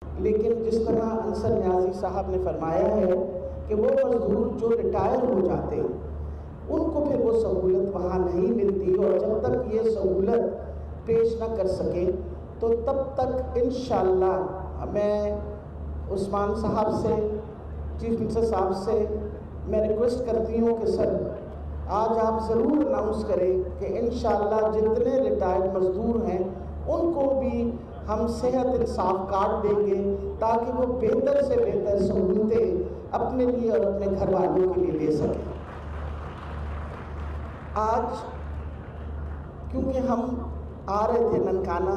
لیکن جس طرح انصر نیازی صاحب نے فرمایا ہے کہ وہ مزدور جو ریٹائر ہو جاتے ہیں ان کو پھر وہ سہولت وہاں نہیں ملتی، اور جب تک یہ سہولت پیش نہ کر سکے تو تب تک انشاءاللہ میں عثمان صاحب سے، چیف منسٹر صاحب سے میں ریکویسٹ کرتی ہوں کہ سر آج آپ ضرور اناؤنس کریں کہ انشاءاللہ جتنے ریٹائرڈ مزدور ہیں ان کو بھی ہم صحت انصاف کارڈ دیں گے تاکہ وہ بہتر سے بہتر سہولتیں اپنے لیے اور اپنے گھر والوں کے لیے لے سکیں۔ آج کیونکہ ہم آ رہے تھے ننکانہ،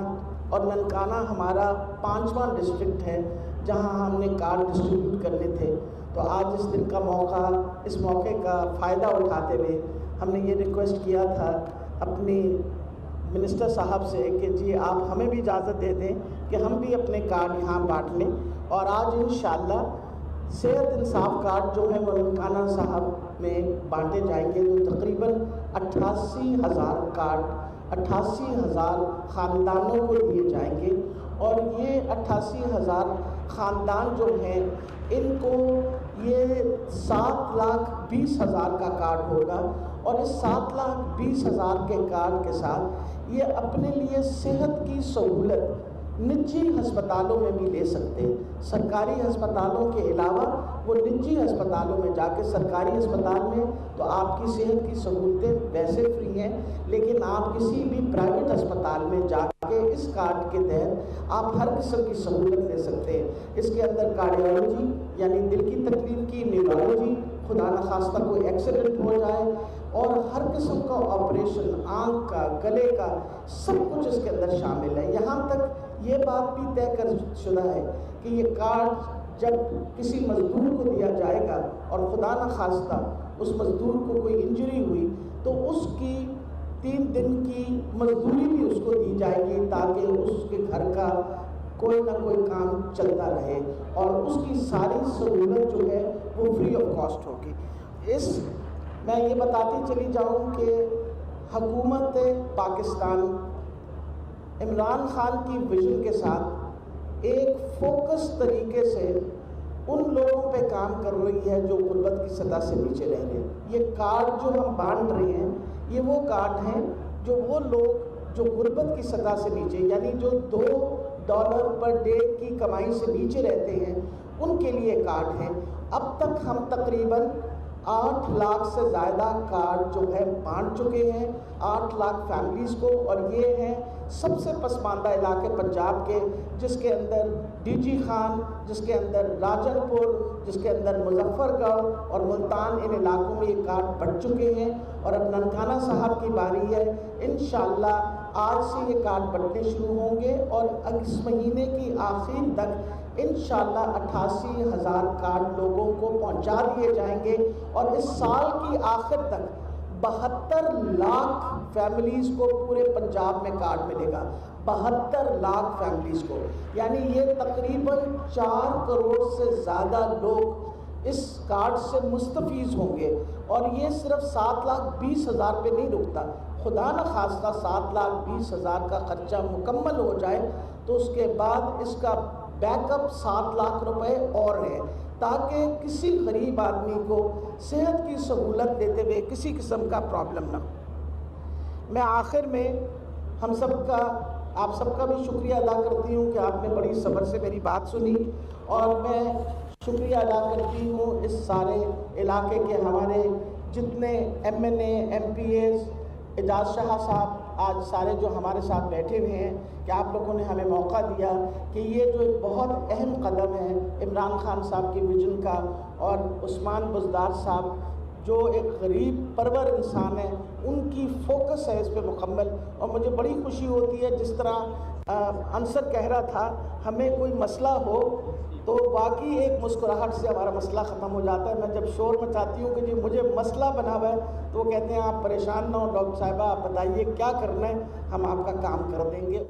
اور ننکانہ ہمارا 5واں ڈسٹرکٹ ہے جہاں ہم نے کارڈ ڈسٹریبیوٹ کرنے تھے، تو آج اس دن کا موقع، اس موقع کا فائدہ اٹھاتے ہوئے ہم نے یہ ریکویسٹ کیا تھا اپنی منسٹر صاحب سے کہ جی آپ ہمیں بھی اجازت دے دیں کہ ہم بھی اپنے کارڈ یہاں بانٹ لیں، اور آج انشاءاللہ صحت انصاف کارڈ جو ہے وہ ننکانہ صاحب میں بانٹے جائیں گے، جو تقریباً 88,000 کارڈ 88,000 خاندانوں کو دیے جائیں گے، اور یہ 88,000 خاندان جو ہیں ان کو یہ 7,20,000 کا کارڈ ہوگا، اور اس 7,20,000 کے کارڈ کے ساتھ یہ اپنے لیے صحت کی سہولت نجی ہسپتالوں میں بھی لے سکتے ہیں۔ سرکاری ہسپتالوں کے علاوہ وہ نجی ہسپتالوں میں جا کے، سرکاری ہسپتال میں تو آپ کی صحت کی سہولتیں ویسے فری ہیں، لیکن آپ کسی بھی پرائیویٹ ہسپتال میں جا کے اس کارڈ کے تحت آپ ہر قسم کی سہولت لے سکتے ہیں۔ اس کے اندر کارڈیالوجی یعنی دل کی تکلیف کی، نیورولوجی، خدا نخواستہ کوئی ایکسیڈنٹ ہو جائے، اور ہر قسم کا آپریشن، آنکھ کا، گلے کا، سب کچھ اس کے اندر شامل ہے۔ یہاں تک یہ بات بھی طے کر شدہ ہے کہ یہ کارڈ جب کسی مزدور کو دیا جائے گا اور خدا نخواستہ اس مزدور کو کوئی انجری ہوئی تو اس کی 3 دن کی مزدوری بھی اس کو دی جائے گی تاکہ اس کے گھر کا کوئی نہ کوئی کام چلتا رہے، اور اس کی ساری سہولت جو ہے وہ فری آف کاسٹ ہوگی۔ میں یہ بتاتی چلی جاؤں کہ حکومت پاکستان عمران خان کی ویژن کے ساتھ ایک فوکس طریقے سے ان لوگوں پہ کام کر رہی ہے جو غربت کی سطح سے نیچے رہ رہے ہیں۔ یہ کارڈ جو ہم بانٹ رہے ہیں یہ وہ کارڈ ہیں جو وہ لوگ جو غربت کی سطح سے نیچے، یعنی جو $2 پر ڈے کی کمائی سے نیچے رہتے ہیں، ان کے لیے کارڈ ہیں۔ اب تک ہم تقریباً 8 لاکھ سے زیادہ کارڈ جو ہے بانٹ چکے ہیں 8 لاکھ فیملیز کو، اور یہ ہیں سب سے پسماندہ علاقے پنجاب کے، جس کے اندر ڈی جی خان، جس کے اندر راجن پور، جس کے اندر مظفر گڑھ اور ملتان، ان علاقوں میں یہ کارڈ بٹ چکے ہیں، اور اب ننکانہ صاحب کی باری ہے۔ انشاءاللہ آج سے یہ کارڈ بٹنے شروع ہوں گے، اور اس مہینے کی آخر تک انشاءاللہ 88,000 کارڈ لوگوں کو پہنچا دیے جائیں گے، اور اس سال کی آخر تک 72 لاکھ فیملیز کو پورے پنجاب میں کارڈ ملے گا۔ 72 لاکھ فیملیز کو، یعنی یہ تقریباً 4 کروڑ سے زیادہ لوگ اس کارڈ سے مستفیض ہوں گے، اور یہ صرف 7,20,000 پہ نہیں رکتا۔ خدا نخواستہ 7,20,000 کا خرچہ مکمل ہو جائے تو اس کے بعد اس کا بیک اپ 7 لاکھ روپے اور ہے، تاکہ کسی غریب آدمی کو صحت کی سہولت دیتے ہوئے کسی قسم کا پرابلم نہ ہو۔ میں آخر میں آپ سب کا بھی شکریہ ادا کرتی ہوں کہ آپ نے بڑی صبر سے میری بات سنی، اور میں شکریہ ادا کرتی ہوں اس سارے علاقے کے ہمارے جتنے MNA MPAs، اعجاز شاہ صاحب آج سارے جو ہمارے ساتھ بیٹھے ہوئے ہیں، کہ آپ لوگوں نے ہمیں موقع دیا کہ یہ جو ایک بہت اہم قدم ہے عمران خان صاحب کی ویژن کا، اور عثمان بزدار صاحب جو ایک غریب پرور انسان ہے، ان کی فوکس ہے اس پہ مکمل، اور مجھے بڑی خوشی ہوتی ہے جس طرح انصر کہہ رہا تھا ہمیں کوئی مسئلہ ہو تو واقعی ایک مسکراہٹ سے ہمارا مسئلہ ختم ہو جاتا ہے۔ میں جب شور مچاتی ہوں کہ جی مجھے مسئلہ بنا ہوا ہے تو وہ کہتے ہیں آپ پریشان نہ ہو ڈاکٹر صاحبہ، آپ بتائیے کیا کرنا ہے، ہم آپ کا کام کر دیں گے۔